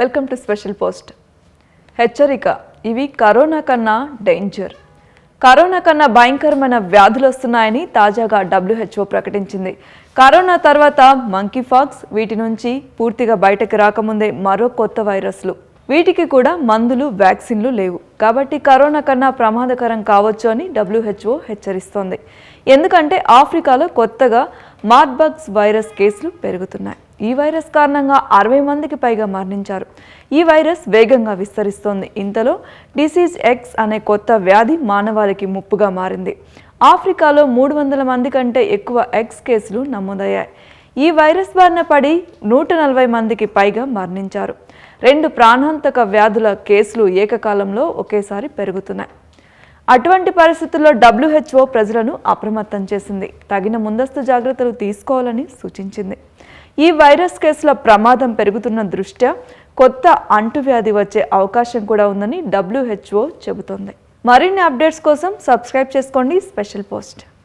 Welcome to special post. హెచ్చరిక, ఇవి corona కన్నా డేంజర్. కరోనా కన్నా భయంకరమైన వ్యాధులు వస్తున్నాయని తాజాగా WHO ప్రకటించింది. కరోనా తర్వాత మంకీ పాక్స్, వీటి నుంచి పూర్తిగా బయటకు రాకముందే మరో కొత్త వైరస్లు. వీటికి కూడా మందులు, వ్యాక్సిన్లు లేవు. కాబట్టి కరోనా కన్నా ప్రమాదకరం కావచ్చు అని WHO హెచ్చరిస్తోంది. ఎందుకంటే ఆఫ్రికాలో కొత్తగా మార్బర్గ్స్ వైరస్ కేసులు పెరుగుతున్నాయి. ఈ వైరస్ కారణంగా 60 మందికి పైగా మరణించారు. ఈ వైరస్ వేగంగా విస్తరిస్తోంది. ఇంతలో డిసీజ్ ఎక్స్ అనే కొత్త వ్యాధి మానవాళికి ముప్పుగా మారింది. ఆఫ్రికాలో 300 మంది కంటే ఎక్కువ ఎక్స్ కేసులు నమోదయ్యాయి. ఈ వైరస్ బారిన పడి 140 మందికి పైగా మరణించారు. 2 ప్రాణాంతక వ్యాధుల కేసులు ఏకకాలంలో ఒకేసారి పెరుగుతున్నాయి. అటువంటి పరిస్థితుల్లో WHO ప్రజలను అప్రమత్తం చేసింది. తగిన ముందస్తు జాగ్రత్తలు తీసుకోవాలని సూచించింది. ఈ వైరస్ కేసుల ప్రమాదం పెరుగుతున్న దృష్ట్యా కొత్త అంటువ్యాధి వచ్చే అవకాశం కూడా ఉందని WHO చెబుతోంది. మరిన్ని అప్డేట్స్ కోసం సబ్స్క్రైబ్ చేసుకోండి స్పెషల్ పోస్ట్.